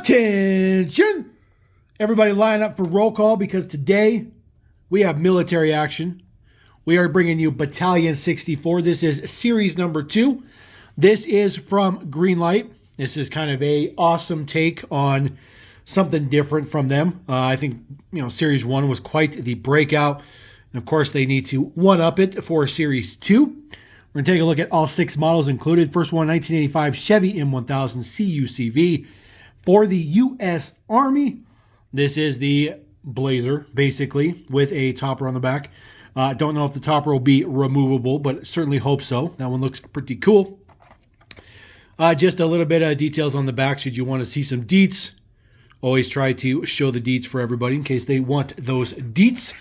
Attention! Everybody line up for roll call because today we have military action. We are bringing you Battalion 64. This is series number 2. This is from Greenlight. This is kind of a awesome take on something different from them. I think, series 1 was quite the breakout. And of course, they need to one-up it for series 2. We're going to take a look at all 6 models included. First one, 1985 Chevy M1009 SUV for the U.S. Army. This is the Blazer, basically, with a topper on the back. Don't know if the topper will be removable, but certainly hope so. That one looks pretty cool. Just a little bit of details on the back should you want to see some deets. Always try to show the deets for everybody in case they want those deets.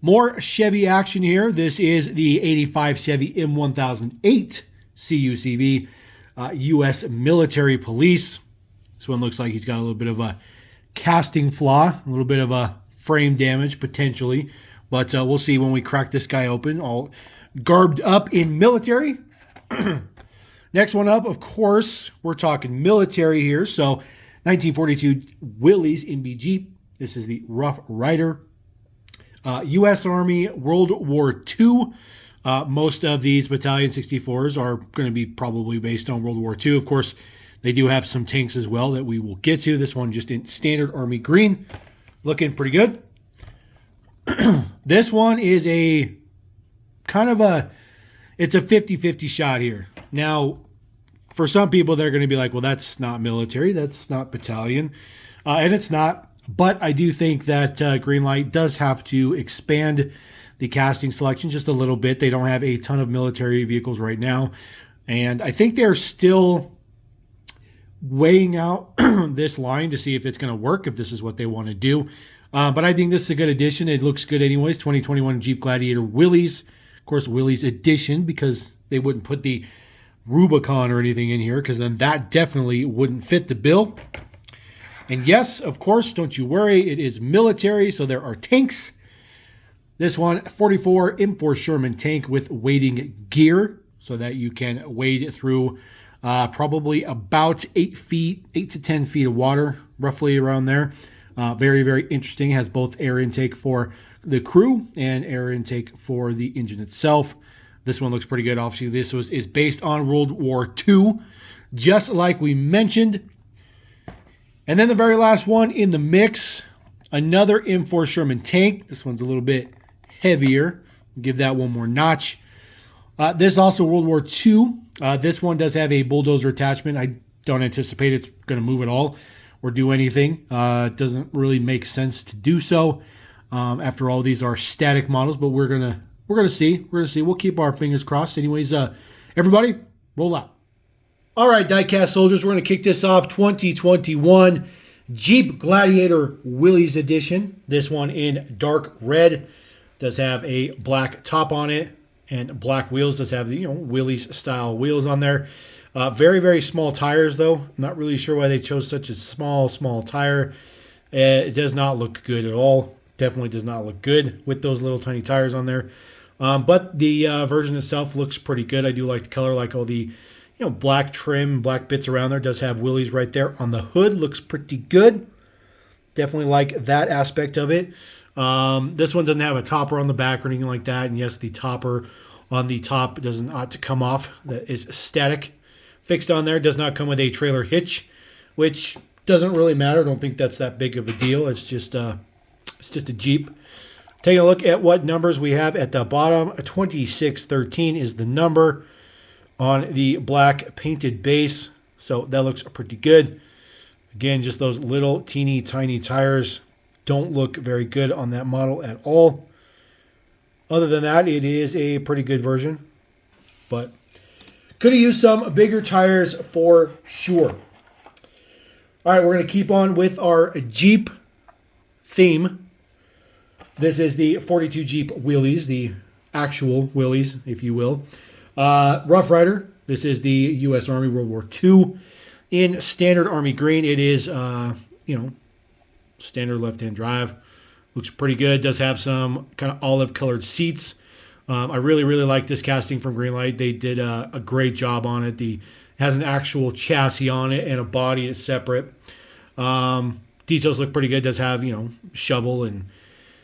More Chevy action here. This is the 85 Chevy M1008 SUV, U.S. Military Police. This one looks like he's got a little bit of a casting flaw, a little bit of a frame damage potentially, but we'll see when we crack this guy open, all garbed up in military. Next one up, of course, we're talking military here. So 1942 Willys MB Jeep. This is the Rough Rider. U.S. Army, World War II. Most of these Battalion 64s are going to be probably based on World War II. Of course, they do have some tanks as well that we will get to. This one just in standard Army green. Looking pretty good. This one is a kind of it's a 50-50 shot here. Now, for some people, they're going to be like, well, that's not military. That's not Battalion. And it's not. But I do think that Greenlight does have to expand the casting selection just a little bit. They don't have a ton of military vehicles right now. And I think they're still weighing out this line to see if it's going to work, if this is what they want to do. But I think this is a good addition. It looks good anyways. 2021 Jeep Gladiator Willis. Of course, Willis edition, because they wouldn't put the Rubicon or anything in here, because then that definitely wouldn't fit the bill. And yes, of course, don't you worry, it is military, so there are tanks. This one, 44 M4 Sherman tank with wading gear, so that you can wade through probably about 8 to 10 feet of water, roughly around there. Very, very interesting. Has both air intake for the crew and air intake for the engine itself. This one looks pretty good. Obviously, this is based on World War II, just like we mentioned. And then the very last one in the mix, another M4 Sherman tank. This one's a little bit heavier. Give that one more notch. This also World War II. This one does have a bulldozer attachment. I don't anticipate it's going to move at all or do anything. It doesn't really make sense to do so. After all, these are static models, but we're gonna see. We'll keep our fingers crossed. Anyways, everybody, roll out. All right, diecast soldiers, we're going to kick this off. 2021 Jeep Gladiator Willys edition. This one in dark red. Does have a black top on it and black wheels. Does have the Willys style wheels on there. Very, very small tires though. I'm not really sure why they chose such a small tire. It does not look good at all. Definitely does not look good with those little tiny tires on there. But the version itself looks pretty good. I do like the color, like all the black trim, black bits around there. Does have Willys right there on the hood. Looks pretty good. Definitely like that aspect of it. This one doesn't have a topper on the back or anything like that. And yes, the topper on the top doesn't ought to come off. That is static. Fixed on there. Does not come with a trailer hitch, which doesn't really matter. I don't think that's that big of a deal. It's just a Jeep. Taking a look at what numbers we have at the bottom. 2613 is the number on the black painted base. So that looks pretty good. Again, just those little teeny tiny tires don't look very good on that model at all. Other than that, it is a pretty good version. But could have used some bigger tires for sure. All right, we're going to keep on with our Jeep theme. This is the 42 Jeep Willys, the actual Willys, if you will. Rough Rider. This is the U.S. Army World War II in standard Army green. It is, standard left-hand drive. Looks pretty good. Does have some kind of olive-colored seats. I really, really like this casting from Greenlight. They did a great job on it. The Has an actual chassis on it and a body is separate. Details look pretty good. Does have, shovel and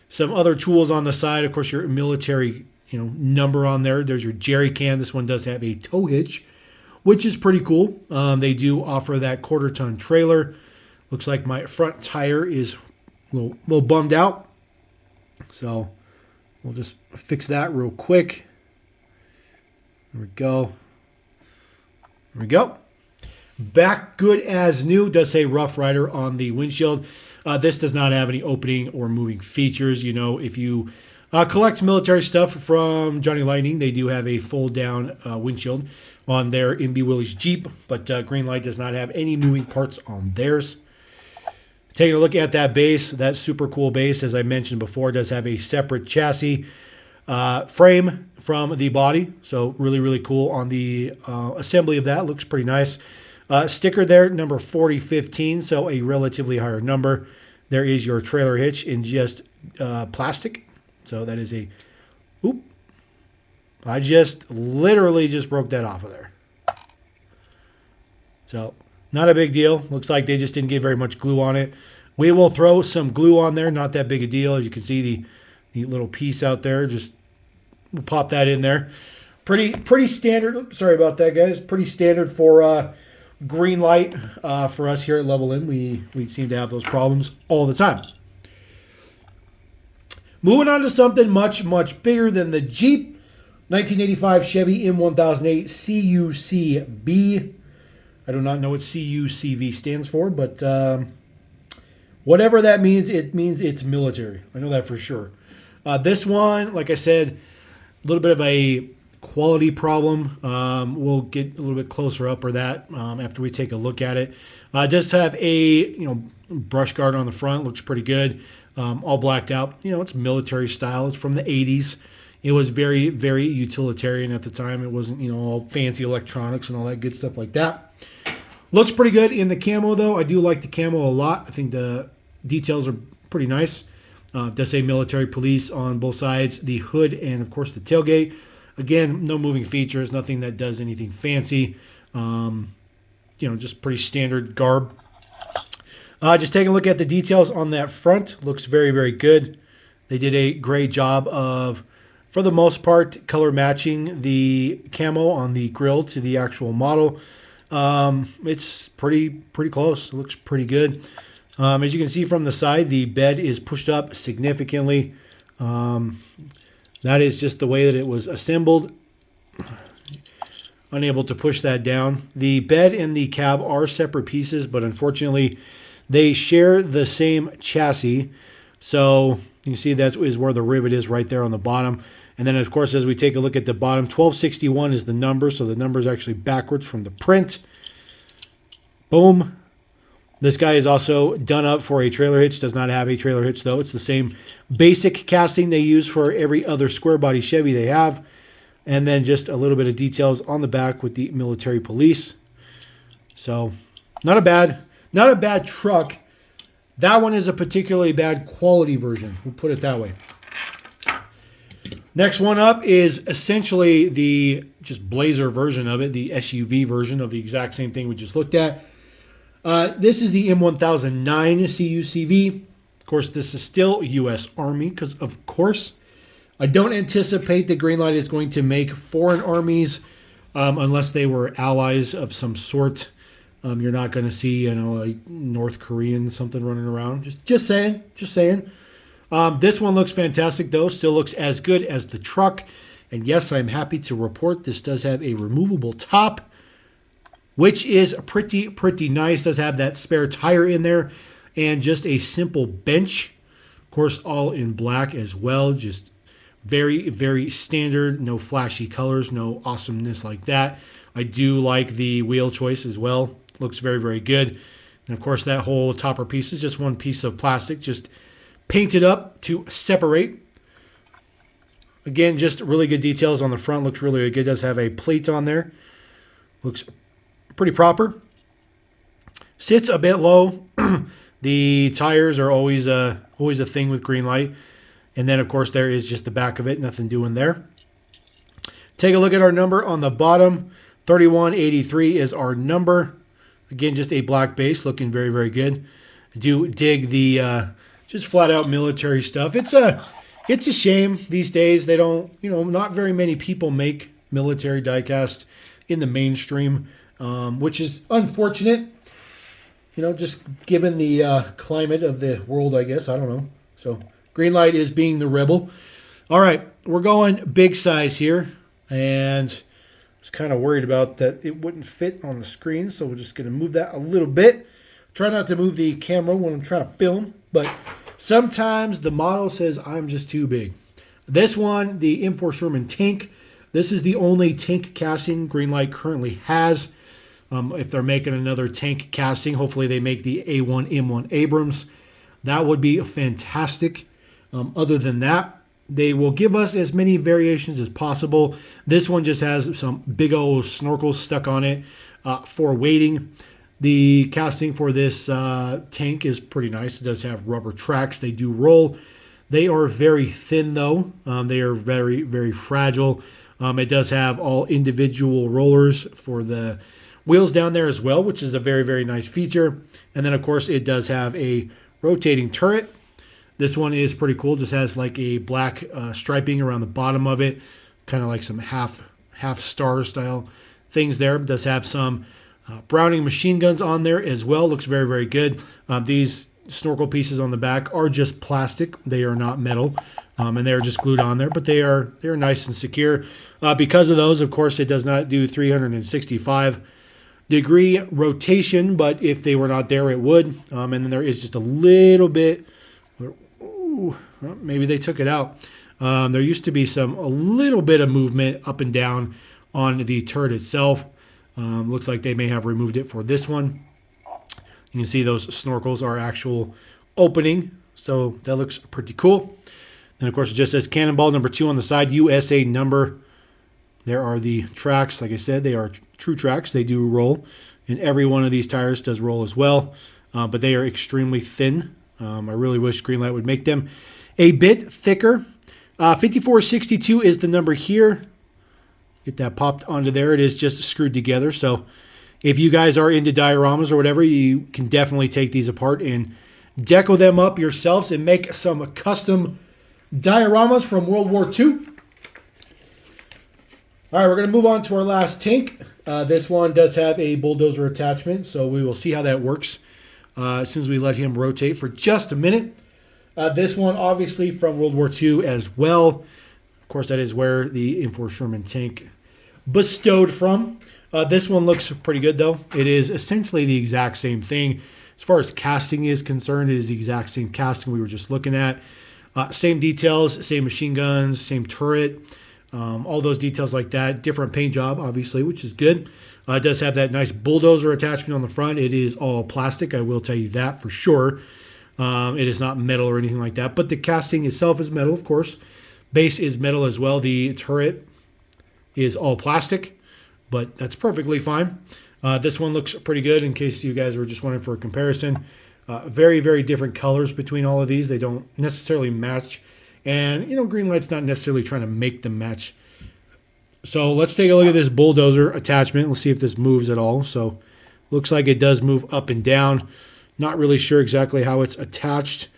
some other tools on the side. Of course, your military, number on there. There's your jerry can. This one does have a tow hitch, which is pretty cool. They do offer that 1/4 ton trailer. Looks like my front tire is a little bummed out. So we'll just fix that real quick. There we go. There we go. Back good as new. Does say Rough Rider on the windshield. This does not have any opening or moving features. If you collect military stuff from Johnny Lightning, they do have a fold down windshield on their MB Willys Jeep, but Greenlight does not have any moving parts on theirs. Taking a look at that base, that super cool base, as I mentioned before, does have a separate chassis frame from the body. So really, really cool on the assembly of that. Looks pretty nice. Sticker there, number 4015, so a relatively higher number. There is your trailer hitch in just plastic. So that is a, oop, I literally just broke that off of there. So not a big deal. Looks like they just didn't get very much glue on it. We will throw some glue on there. Not that big a deal. As you can see, the little piece out there, just we'll pop that in there. Pretty standard. Oops, sorry about that, guys. Pretty standard for Greenlight. For us here at Level N, we seem to have those problems all the time. Moving on to something much, much bigger than the Jeep. 1985 Chevy M1008 SUV. I do not know what CUCV stands for, but whatever that means, it means it's military. I know that for sure. This one, like I said, a little bit of a quality problem. We'll get a little bit closer up or that after we take a look at it. Does have a brush guard on the front. Looks pretty good. All blacked out. It's military style. It's from the 80s. It was very, very utilitarian at the time. It wasn't, all fancy electronics and all that good stuff like that. Looks pretty good in the camo, though. I do like the camo a lot. I think the details are pretty nice. Does say military police on both sides, the hood, and, of course, the tailgate. Again, no moving features, nothing that does anything fancy. Just pretty standard garb. Just taking a look at the details on that front. Looks very, very good. They did a great job of, for the most part, color matching the camo on the grill to the actual model. It's pretty close. It looks pretty good. As you can see from the side, the bed is pushed up significantly. That is just the way that it was assembled. Unable to push that down. The bed and the cab are separate pieces, but unfortunately, they share the same chassis. So you can see that is where the rivet is right there on the bottom. And then, of course, as we take a look at the bottom, 1261 is the number. So the number is actually backwards from the print. Boom. This guy is also done up for a trailer hitch. Does not have a trailer hitch, though. It's the same basic casting they use for every other square body Chevy they have. And then just a little bit of details on the back with the military police. So not a bad truck. That one is a particularly bad quality version. We'll put it that way. Next one up is essentially the just Blazer version of it, the SUV version of the exact same thing we just looked at. This is the M1009 SUV. Of course, this is still U.S. Army because, of course, I don't anticipate that Greenlight is going to make foreign armies unless they were allies of some sort. You're not going to see, a North Korean something running around. Just saying. This one looks fantastic, though. Still looks as good as the truck. And yes, I'm happy to report this does have a removable top, which is pretty nice. Does have that spare tire in there and just a simple bench. Of course, all in black as well. Just very, very standard. No flashy colors, no awesomeness like that. I do like the wheel choice as well. Looks very, very good. And of course, that whole topper piece is just one piece of plastic, just painted up to separate. Again, just really good details on the front. Looks really, really good. Does have a plate on there. Looks pretty proper. Sits a bit low. The tires are always a thing with Greenlight. And then, of course, there is just the back of it. Nothing doing there. Take a look at our number on the bottom. 3183 is our number. Again, just a black base, looking very, very good. I do dig the just flat out military stuff. It's a shame these days they don't, not very many people make military diecast in the mainstream, which is unfortunate. Just given the climate of the world, I guess. I don't know. So Greenlight is being the rebel. All right, we're going big size here, and I was kind of worried about that it wouldn't fit on the screen, so we're just going to move that a little bit. Try not to move the camera when I'm trying to film, but sometimes the model says I'm just too big. This one, the M4 Sherman tank, this is the only tank casting Greenlight currently has. If they're making another tank casting, hopefully they make the A1M1 Abrams. That would be fantastic. Other than that, they will give us as many variations as possible. This one just has some big old snorkels stuck on it for weighting. The casting for this tank is pretty nice. It does have rubber tracks. They do roll. They are very thin, though. They are very, very fragile. It does have all individual rollers for the wheels down there as well, which is a very, very nice feature. And then, of course, it does have a rotating turret. This one is pretty cool. Just has like a black striping around the bottom of it, kind of like some half star style things there. It does have some Browning machine guns on there as well. Looks very, very good. These snorkel pieces on the back are just plastic. They are not metal, and they are just glued on there. But they are nice and secure. Because of those, of course, it does not do 365-degree rotation, but if they were not there, it would. And then there is just a little bit. Ooh, well, maybe they took it out. There used to be a little bit of movement up and down on the turret itself. Looks like they may have removed it for this one. You can see those snorkels are actual opening, so that looks pretty cool. And of course, it just says Cannonball number 2 on the side, USA number. There are the tracks. Like I said, they are true tracks. They do roll, and every one of these tires does roll as well, but they are extremely thin. I really wish Greenlight would make them a bit thicker. 5462 is the number here. Get that popped onto there. It is just screwed together. So if you guys are into dioramas or whatever, you can definitely take these apart and deco them up yourselves and make some custom dioramas from World War II. All right, we're going to move on to our last tank. This one does have a bulldozer attachment, so we will see how that works as soon as we let him rotate for just a minute. This one, obviously, from World War II as well. Of course, that is where the M4 Sherman tank bestowed from. This one looks pretty good, though. It is essentially the exact same thing. As far as casting is concerned, it is the exact same casting we were just looking at. Same details, same machine guns, same turret, all those details like that. Different paint job, obviously, which is good. It does have that nice bulldozer attachment on the front. It is all plastic, I will tell you that for sure. It is not metal or anything like that, but the casting itself is metal, of course. Base is metal as well. The turret is all plastic, but that's perfectly fine. This one looks pretty good in case you guys were just wondering for a comparison. Very, very different colors between all of these. They don't necessarily match. And, Greenlight's not necessarily trying to make them match. So let's take a look at this bulldozer attachment. Let's see if this moves at all. So looks like it does move up and down. Not really sure exactly how it's attached.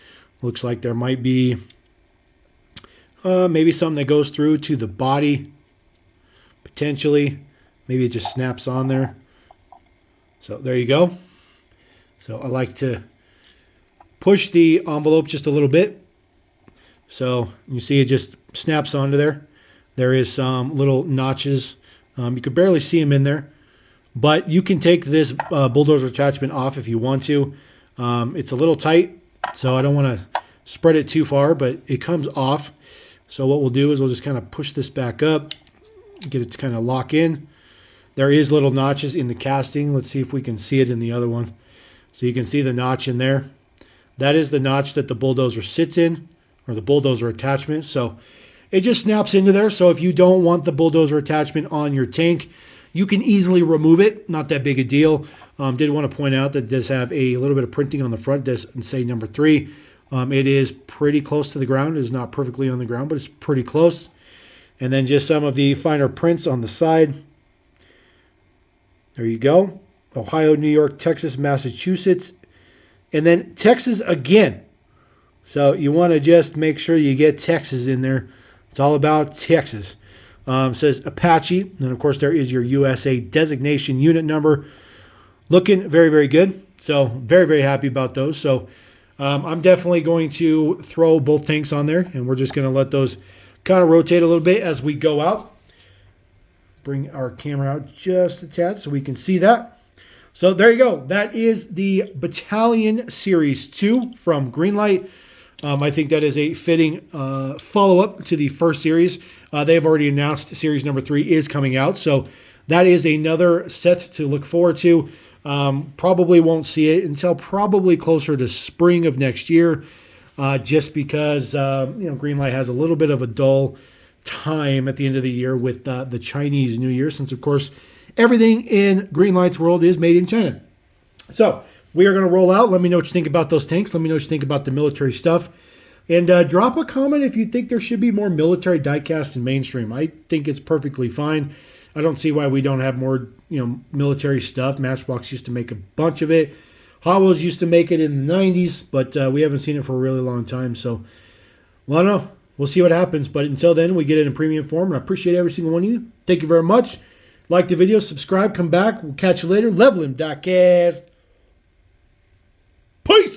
Looks like there might be maybe something that goes through to the body. Potentially. Maybe it just snaps on there. So there you go. So I like to push the envelope just a little bit. So you see it just snaps onto there. There is some little notches. You can barely see them in there. But you can take this bulldozer attachment off if you want to. It's a little tight, so I don't want to spread it too far, but it comes off. So what we'll do is we'll just kind of push this back up, get it to kind of lock in. There is little notches in the casting. Let's see if we can see it in the other one. So you can see the notch in there. That is the notch that the bulldozer sits in, or the bulldozer attachment. So it just snaps into there. So if you don't want the bulldozer attachment on your tank, you can easily remove it. Not that big a deal. Did want to point out that it does have a little bit of printing on the front, does say number 3. It is pretty close to the ground. It is not perfectly on the ground, but it's pretty close. And then just some of the finer prints on the side. There you go. Ohio, New York, Texas, Massachusetts, and then Texas again. So you want to just make sure you get Texas in there. It's all about Texas. Says Apache. And of course, there is your USA designation unit number. Looking very, very good. So very, very happy about those. So I'm definitely going to throw both tanks on there, and we're just going to let those kind of rotate a little bit as we go out. Bring our camera out just a tad so we can see that. So there you go. That is the Battalion Series 2 from Greenlight. I think that is a fitting follow-up to the first series. They've already announced series number 3 is coming out. So that is another set to look forward to. Probably won't see it until probably closer to spring of next year, just because Greenlight has a little bit of a dull time at the end of the year with the Chinese New Year, since of course everything in Greenlight's world is made in China. So we are going to roll out. Let me know what you think about those tanks. Let me know what you think about the military stuff. And drop a comment if you think there should be more military diecast in mainstream. I think it's perfectly fine. I don't see why we don't have more, military stuff. Matchbox used to make a bunch of it. Hot Wheels used to make it in the 90s, but we haven't seen it for a really long time. So, well, I don't know. We'll see what happens. But until then, we get it in premium form. And I appreciate every single one of you. Thank you very much. Like the video, subscribe, come back. We'll catch you later. Leveling Diecast. Peace!